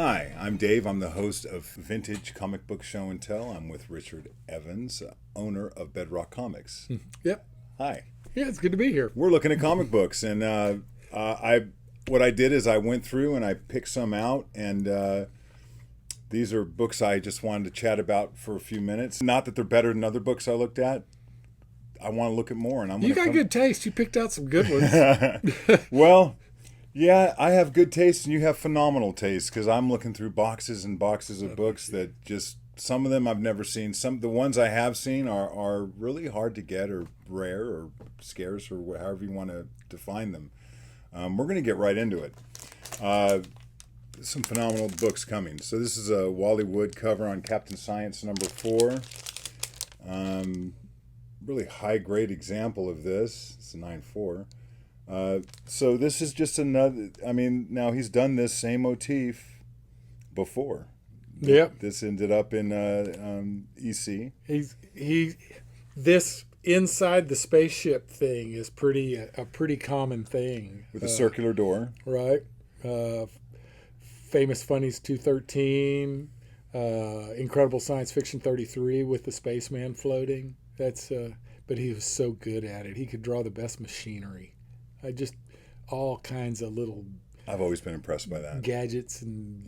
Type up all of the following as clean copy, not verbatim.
Hi, I'm Dave. I'm the host of Vintage Comic Book Show and Tell. I'm with Richard Evans, owner of Bedrock Comics. Yep. Hi. Yeah, it's good to be here. We're looking at comic books, and what I did is I went through and I picked some out, and these are books I just wanted to chat about for a few minutes. Not that they're better than other books I looked at. I want to look at more, and You got good taste. You picked out some good ones. Well, yeah, I have good taste, and you have phenomenal taste, because I'm looking through boxes and boxes of books that just, some of them I've never seen. The ones I have seen are really hard to get, or rare, or scarce, or however you want to define them. We're going to get right into it. Some phenomenal books coming. So this is a Wally Wood cover on Captain Science #4. Really high-grade example of this. It's a 9.4. So this is just another, now he's done this same motif before. Yep. This ended up in EC. This inside the spaceship thing is a pretty common thing. With a circular door. Right. Famous Funnies 213, Incredible Science Fiction 33 with the spaceman floating. But he was so good at it. He could draw the best machinery. All kinds of little. I've always been impressed by that. Gadgets and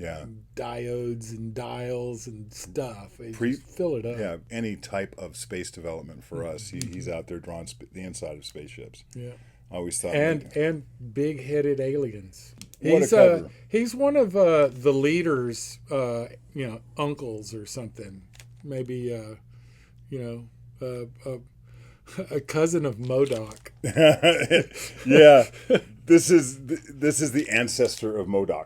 diodes and dials and stuff. Fill it up. Yeah, any type of space development for us. He's out there drawing the inside of spaceships. Yeah, I always thought. And big-headed aliens. What a cover. He's one of the leaders, uncles or something. Maybe, a cousin of MODOK. Yeah, this is the ancestor of MODOK.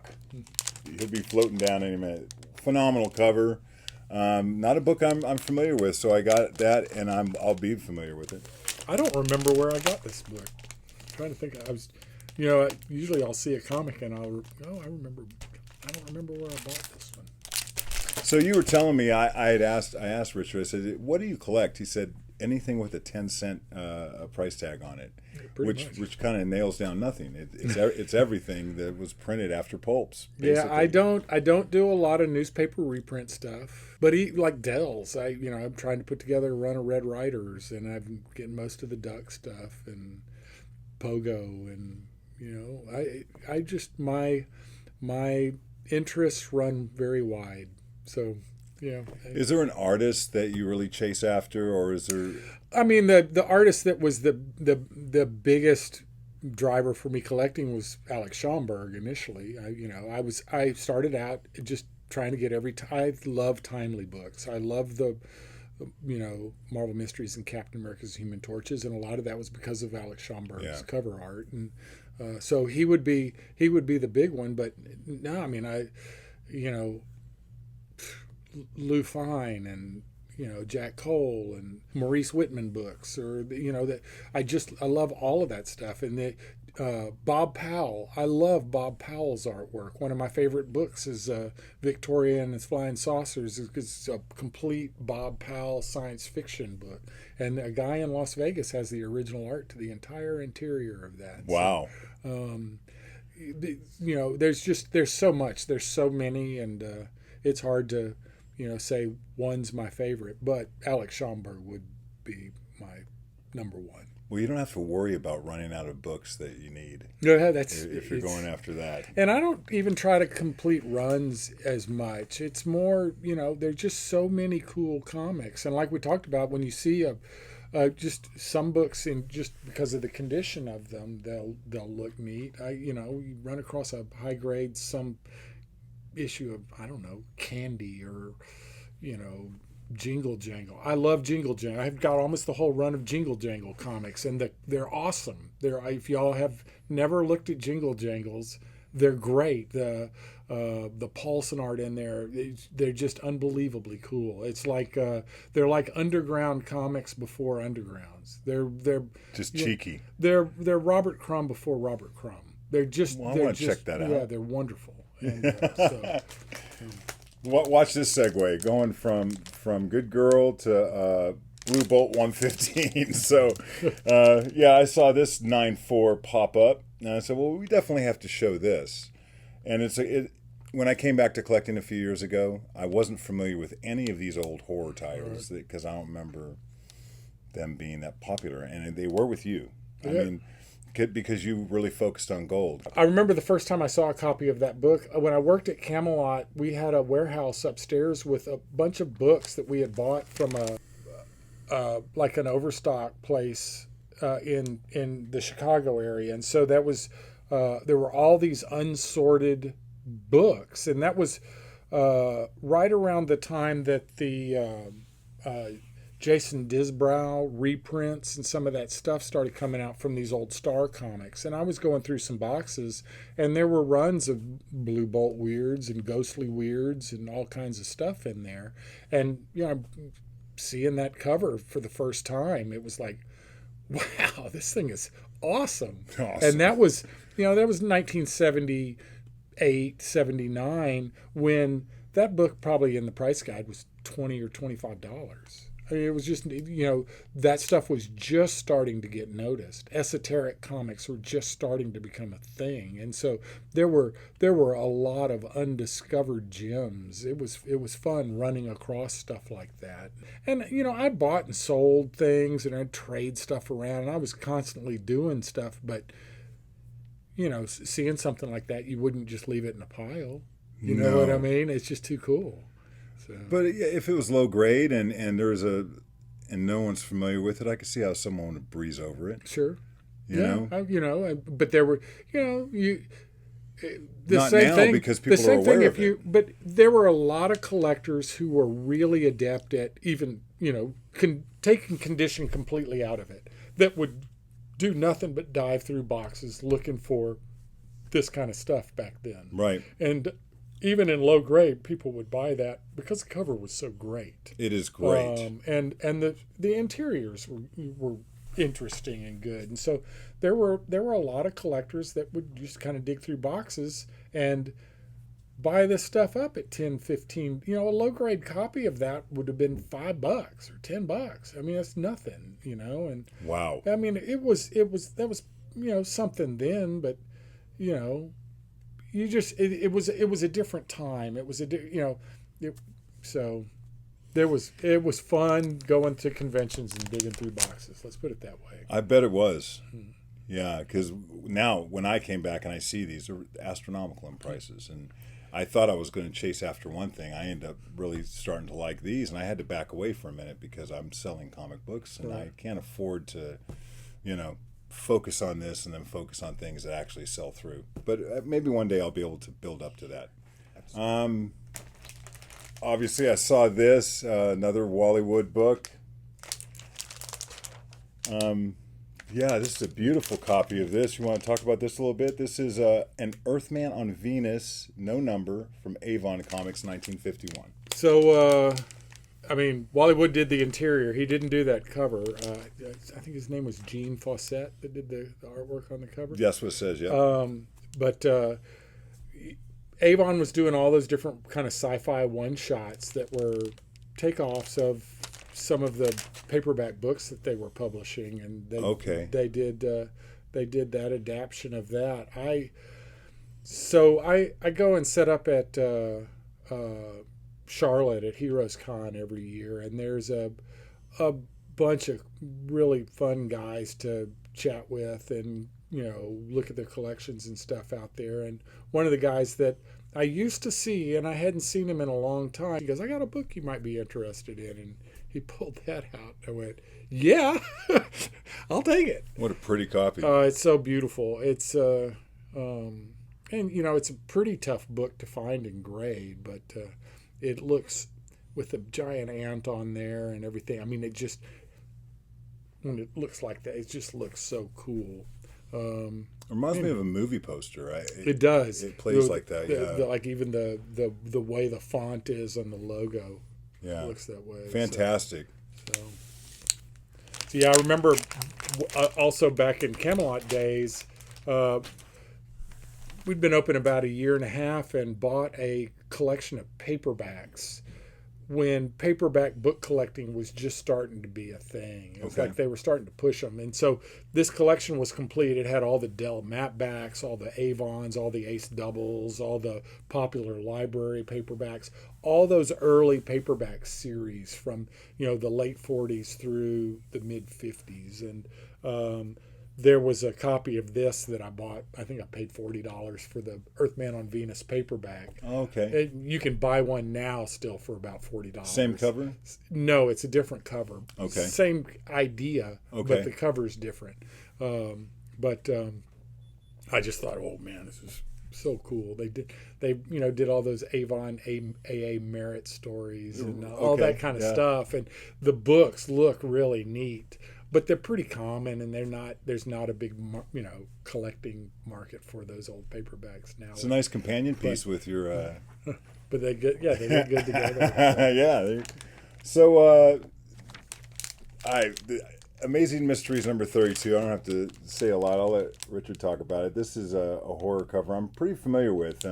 He'll be floating down any minute. Phenomenal cover. Not a book I'm familiar with, so I got that, and I'll be familiar with it. I don't remember where I got this book. I'm trying to think. Usually I'll see a comic and I remember. I don't remember where I bought this one. So you were telling me, I asked Richard, I said, what do you collect? He said, anything with a 10-cent price tag on it, which kind of nails down nothing. It's everything that was printed after pulps. Basically. Yeah, I don't do a lot of newspaper reprint stuff, but like Dell's, I'm trying to put together a run of Red Riders, and I'm getting most of the Duck stuff and Pogo, and I just my interests run very wide. So. Yeah. Is there an artist that you really chase after, or is there? The artist that was the biggest driver for me collecting was Alex Schomburg initially. I started out just trying to get I love timely books. I love the Marvel Mysteries and Captain America's Human Torches, and a lot of that was because of Alex Schomburg's cover art, and so he would be the big one. But no, Lou Fine and Jack Cole and Maurice Whitman books, or that I love all of that stuff. And Bob Powell, I love Bob Powell's artwork. One of my favorite books is Victoria and its Flying Saucers. It's a complete Bob Powell science fiction book, and a guy in Las Vegas has the original art to the entire interior of that. Wow. So, there's so much, there's so many, and it's hard to say one's my favorite, but Alex Schomburg would be my number one. Well, you don't have to worry about running out of books that you need. Yeah, if you're going after that. And I don't even try to complete runs as much. It's more, there's just so many cool comics, and like we talked about, when you see just some books, in just because of the condition of them, they'll look neat. You run across a high grade some issue of, I don't know, Candy or Jingle Jangle. I love Jingle Jangle. I've got almost the whole run of Jingle Jangle comics, and they're awesome. If y'all have never looked at Jingle Jangles, they're great. The Paulson art in there, they're just unbelievably cool. It's like they're like underground comics before undergrounds. They're just cheeky. They're Robert Crumb before Robert Crumb. They're just. Well, I want to check that out. Yeah, they're wonderful. And, Watch this segue, going from Good Girl to Blue Bolt 115. So, I saw this 9.4 pop up, and I said, well, we definitely have to show this. And When I came back to collecting a few years ago, I wasn't familiar with any of these old horror titles because I don't remember them being that popular, and they were with you. I mean, because you really focused on gold. I remember the first time I saw a copy of that book. When I worked at Camelot, we had a warehouse upstairs with a bunch of books that we had bought from like an overstock place in the Chicago area, and so that was there were all these unsorted books, and that was right around the time that the Jason Disbrow reprints and some of that stuff started coming out from these old Star comics. And I was going through some boxes, and there were runs of Blue Bolt Weirds and Ghostly Weirds and all kinds of stuff in there. And, you know, seeing that cover for the first time, it was like, wow, this thing is awesome. And that was, you know, that was 1978, 79, when that book probably in the price guide was $20 or $25. I mean, it was just, you know, that stuff was just starting to get noticed. Esoteric comics were just starting to become a thing. And so there were a lot of undiscovered gems. It was fun running across stuff like that. And, you know, I bought and sold things, and I'd trade stuff around, and I was constantly doing stuff. But, you know, seeing something like that, you wouldn't just leave it in a pile. You know what I mean? It's just too cool. So. But if it was low grade and no one's familiar with it, I could see how someone would breeze over it. Sure. You know? But there were, you know, the Not same now thing, because people are aware of it. But there were a lot of collectors who were really adept at even, you know, taking condition completely out of it, that would do nothing but dive through boxes looking for this kind of stuff back then. Right. And even in low grade, people would buy that because the cover was so great. It is great. And the interiors were interesting and good. And so there were a lot of collectors that would just kind of dig through boxes and buy this stuff up at 10, 15. You know, a low grade copy of that would have been $5 or $10. I mean, that's nothing, you know. And wow. I mean, that was you know, something then, but you know, you just it was a different time. It was so it was fun going to conventions and digging through boxes. Let's put it that way. I bet it was. Yeah, because now when I came back and I see these, they're astronomical in prices, and I thought I was going to chase after one thing. I ended up really starting to like these, and I had to back away for a minute because I'm selling comic books, and I can't afford to, you know, focus on this and then focus on things that actually sell through. But maybe one day I'll be able to build up to that. Obviously, I saw this, another Wally Wood book. Yeah, this is a beautiful copy of this. You want to talk about this a little bit? This is an Earthman on Venus, no number, from Avon Comics, 1951. So, I mean, Wally Wood did the interior. He didn't do that cover. I think his name was Gene Fawcett that did the artwork on the cover. That's what it says, yeah. But Avon was doing all those different kind of sci-fi one-shots that were takeoffs of some of the paperback books that they were publishing, and they did that adaptation of that. I go and set up at Charlotte at Heroes Con every year, and there's a bunch of really fun guys to chat with and, you know, look at their collections and stuff out there. And one of the guys that I used to see, and I hadn't seen him in a long time, he goes, "I got a book you might be interested in," and he pulled that out. I went, "Yeah, I'll take it." What a pretty copy. It's so beautiful. It's and you know, it's a pretty tough book to find and grade, but it looks, with a giant ant on there and everything. I mean, it just, when it looks like that, it just looks so cool. Reminds me of a movie poster, right? It does. It plays like that, yeah. Like even the way the font is on the logo, looks that way. Fantastic. So yeah, I remember also back in Camelot days, we'd been open about a year and a half and bought a collection of paperbacks when paperback book collecting was just starting to be a thing. It was Okay. like they were starting to push them. And so this collection was complete. It had all the Dell mapbacks, all the Avons, all the Ace doubles, all the popular library paperbacks, all those early paperback series from, the late 40s through the mid 50s. And there was a copy of this that I bought. I think I paid $40 for the Earthman on Venus paperback. Okay. You can buy one now still for about $40. Same cover? No, it's a different cover. Okay. Same idea, Okay. but the cover's different. But I just thought, oh man, this is so cool. They did all those Avon AA merit stories and all that kind of stuff, and the books look really neat. But they're pretty common, and there's not a big, collecting market for those old paperbacks now. It's a nice companion piece with your. But they look good together. Yeah. So, Amazing Mysteries number 32. I don't have to say a lot. I'll let Richard talk about it. This is a horror cover I'm pretty familiar with.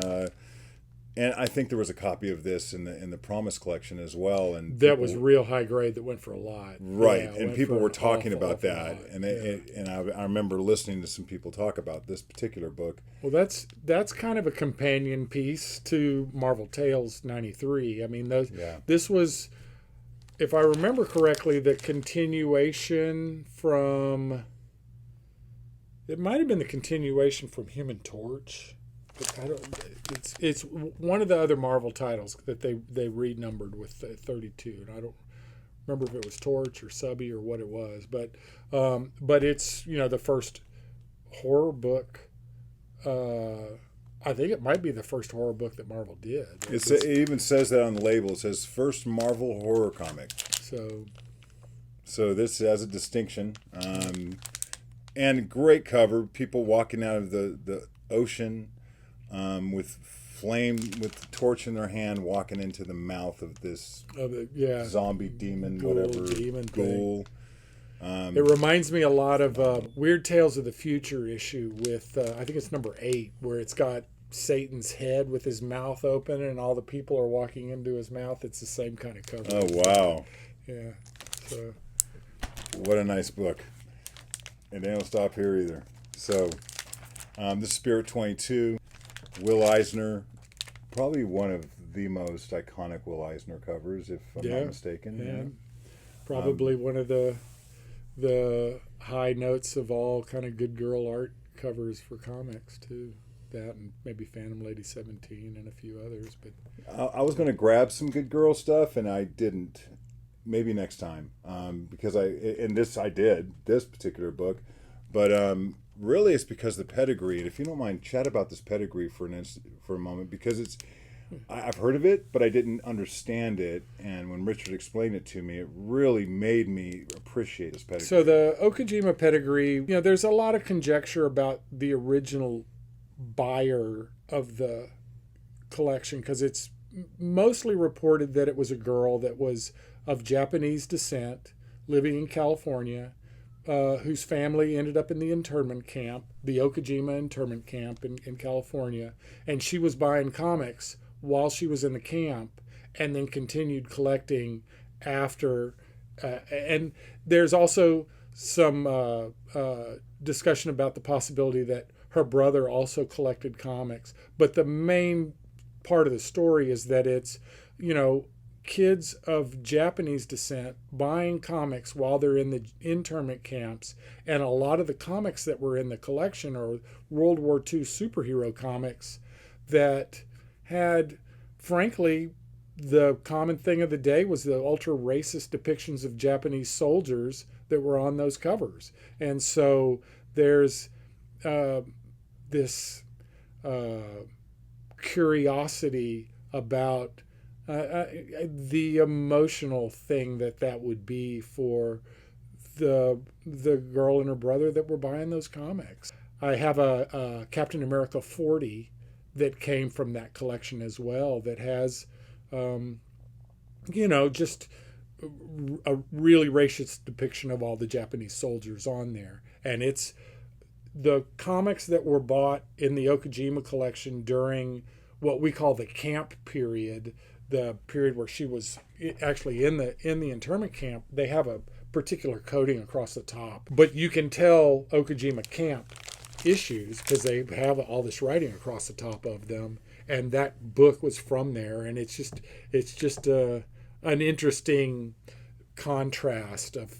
And I think there was a copy of this in the Promise collection as well, and that was real high grade. That went for a lot, right? Yeah, and people were talking about that, lot. and I remember listening to some people talk about this particular book. Well, that's kind of a companion piece to Marvel Tales '93. I mean, this was, if I remember correctly, the continuation from. It might have been the continuation from Human Torch. It's one of the other Marvel titles that they renumbered with 32, and I don't remember if it was Torch or Subby or what it was, but it's the first horror book. I think it might be the first horror book that Marvel did. It even says that on the label. It says first Marvel horror comic. So this has a distinction, and great cover. People walking out of the ocean. With the torch in their hand, walking into the mouth of this zombie demon, ghoul. It reminds me a lot of Weird Tales of the Future issue with I think it's number 8, where it's got Satan's head with his mouth open and all the people are walking into his mouth. It's the same kind of cover. Oh wow! Yeah. So what a nice book, and they don't stop here either. So this is Spirit 22. Will Eisner, probably one of the most iconic Will Eisner covers, if I'm not mistaken. Yeah. Probably one of the high notes of all kind of good girl art covers for comics too. That and maybe Phantom Lady 17 and a few others. But I was going to grab some good girl stuff, and I didn't. Maybe next time, because I did this particular book, but really, it's because the pedigree. And if you don't mind, chat about this pedigree for a moment, because I've heard of it, but I didn't understand it. And when Richard explained it to me, it really made me appreciate this pedigree. So the Okajima pedigree, there's a lot of conjecture about the original buyer of the collection, because it's mostly reported that it was a girl that was of Japanese descent, living in California, whose family ended up in the internment camp, the Okajima internment camp in California, and she was buying comics while she was in the camp, and then continued collecting after. And there's also some discussion about the possibility that her brother also collected comics. But the main part of the story is that it's, kids of Japanese descent buying comics while they're in the internment camps, and a lot of the comics that were in the collection are World War II superhero comics that had, frankly, the common thing of the day was the ultra racist depictions of Japanese soldiers that were on those covers. And so there's this curiosity about the emotional thing that would be for the girl and her brother that were buying those comics. I have a Captain America 40 that came from that collection as well, that has just a really racist depiction of all the Japanese soldiers on there. And it's the comics that were bought in the Okajima collection during what we call the camp period. the period where she was actually in the internment camp, they have a particular coating across the top. But you can tell Okajima camp issues because they have all this writing across the top of them, and that book was from there. And it's just an interesting contrast of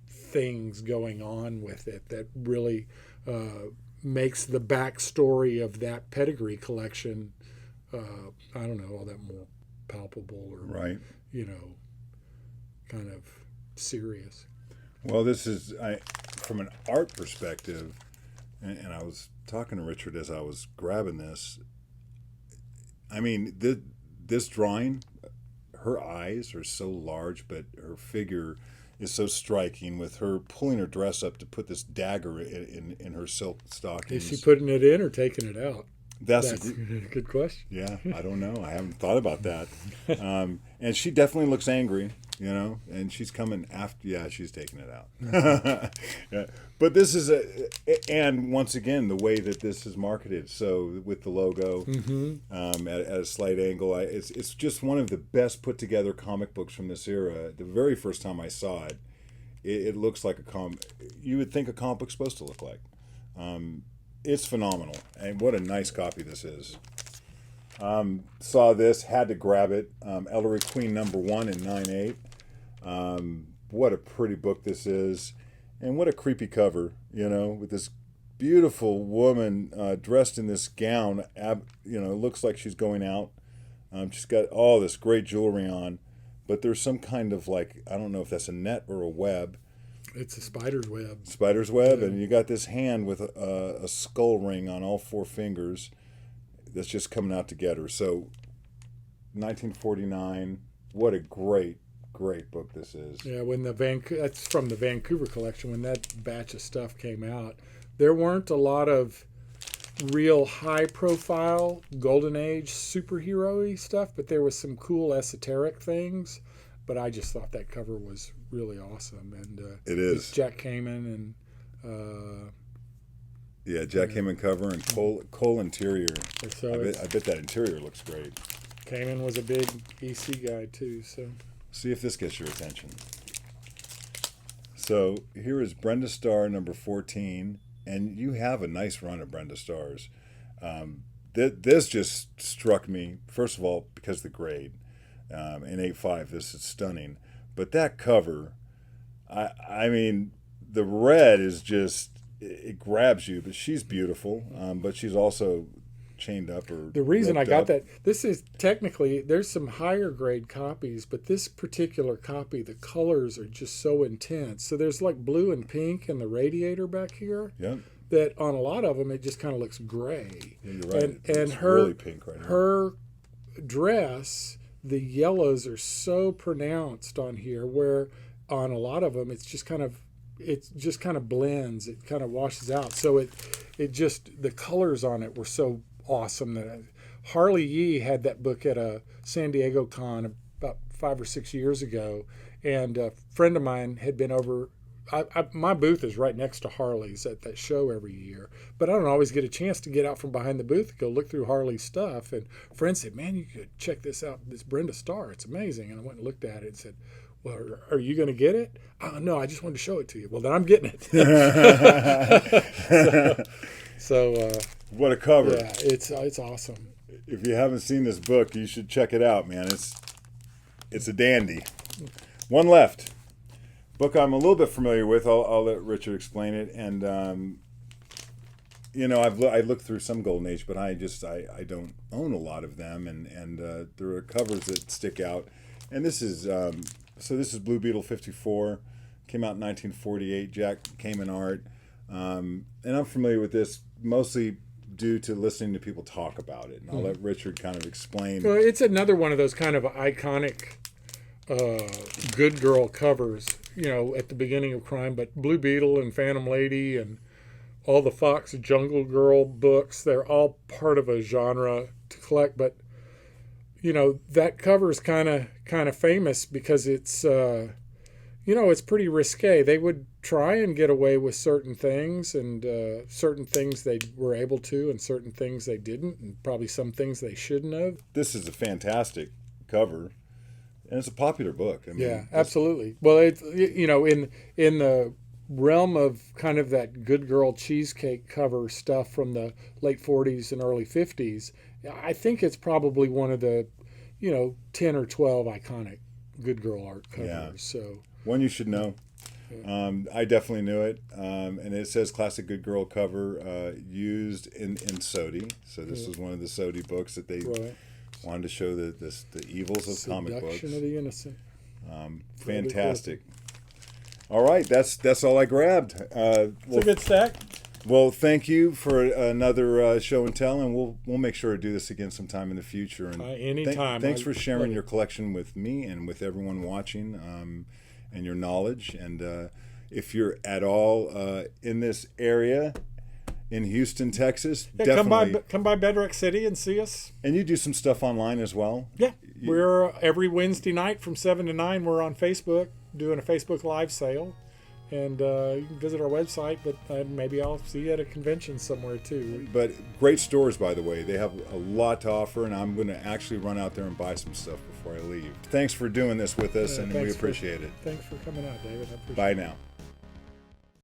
things going on with it that really makes the backstory of that pedigree collection, I don't know, all that more palpable or, Right. Kind of serious. Well, this is from an art perspective, and I was talking to Richard as I was grabbing this. I mean, this drawing, her eyes are so large, but her figure is so striking with her pulling her dress up to put this dagger in her silk stockings. Is she putting it in or taking it out? That's a good question. Yeah, I don't know. I haven't thought about that. And she definitely looks angry, and she's coming after. Yeah, she's taking it out. Yeah. But this is and once again, the way that this is marketed. So with the logo at a slight angle, it's just one of the best put together comic books from this era. The very first time I saw it, it looks like you would think a comic book's supposed to look like. It's phenomenal, and what a nice copy this is. Saw this, had to grab it. Ellery Queen #1 in 9/8. What a pretty book this is, and what a creepy cover, with this beautiful woman dressed in this gown. Looks like she's going out. She's got all this great jewelry on, but there's some kind of I don't know if that's a net or a web. It's a spider's web. Spider's web, and you got this hand with a skull ring on all 4 fingers that's just coming out to get her. So, 1949, what a great book this is. Yeah, when that's from the Vancouver collection, when that batch of stuff came out, there weren't a lot of real high-profile Golden Age superhero-y stuff, but there was some cool esoteric things. But I just thought that cover was really awesome, and it is. It's Jack Kamen and Jack Kamen cover and Cole interior. So I bet that interior looks great. Kamen was a big EC guy too. So see if this gets your attention. So here is Brenda Starr #14, and you have a nice run of Brenda Starrs. This just struck me first of all because of the grade. In 8.5, this is stunning. But that cover, I mean, the red is just, it grabs you. But she's beautiful, but she's also chained up or the reason I roped got up. that, this is technically, there's some higher grade copies, but this particular copy, the colors are just so intense. So there's like blue and pink in the radiator back here. Yeah. That on a lot of them, it just kind of looks gray. Yeah, you're right. And it's her, really pink right now. Her dress, the yellows are so pronounced on here, where on a lot of them it just kind of blends, it kind of washes out. So it just, the colors on it were so awesome that Harley Yee had that book at a San Diego con about 5 or 6 years ago, and a friend of mine had been over. My booth is right next to Harley's at that show every year, but I don't always get a chance to get out from behind the booth and go look through Harley's stuff. And a friend said, "Man, you could check this out, this Brenda Starr. It's amazing." And I went and looked at it and said, "Well, are you going to get it?" "No, I just wanted to show it to you." "Well, then I'm getting it." so what a cover. Yeah, it's awesome. If you haven't seen this book, you should check it out, man. It's a dandy. One left. Book I'm a little bit familiar with. I'll let Richard explain it. And I looked through some Golden Age, but I don't own a lot of them, and there are covers that stick out. And this is this is Blue Beetle 54, came out in 1948. Jack Kamen art, and I'm familiar with this mostly due to listening to people talk about it. And I'll let Richard kind of explain. Well, it's another one of those kind of iconic good girl covers, at the beginning of crime. But Blue Beetle and Phantom Lady and all the Fox Jungle Girl books, they're all part of a genre to collect. But that cover is kind of famous because it's it's pretty risque. They would try and get away with certain things, and certain things they were able to, and certain things they didn't, and probably some things they shouldn't have. This is a fantastic cover, and it's a popular book. I mean, Yeah, absolutely. Well, it's, you know, in the realm of kind of that good girl cheesecake cover stuff from the late 40s and early 50s, I think it's probably one of the, you know, 10 or 12 iconic good girl art covers. Yeah. So one you should know. I definitely knew it, and it says classic good girl cover, used in Sodi. So this is one of the Sodi books that they right. wanted to show the evils of comic books. Seduction of the Innocent. Fantastic. All right, that's all I grabbed. It's a good stack. Well, thank you for another show and tell, and we'll make sure to do this again sometime in the future. And anytime. Thanks for sharing your collection with me and with everyone watching, and your knowledge. And if you're at all in this area in Houston, Texas, Yeah, definitely come by Bedrock City and see us. And you do some stuff online as well. Yeah, we're every Wednesday night from 7 to 9. We're on Facebook doing a Facebook Live sale. And you can visit our website, but maybe I'll see you at a convention somewhere too. But great stores, by the way. They have a lot to offer, and I'm going to actually run out there and buy some stuff before I leave. Thanks for doing this with us, and we appreciate it. Thanks for coming out, David. I appreciate Bye it. now.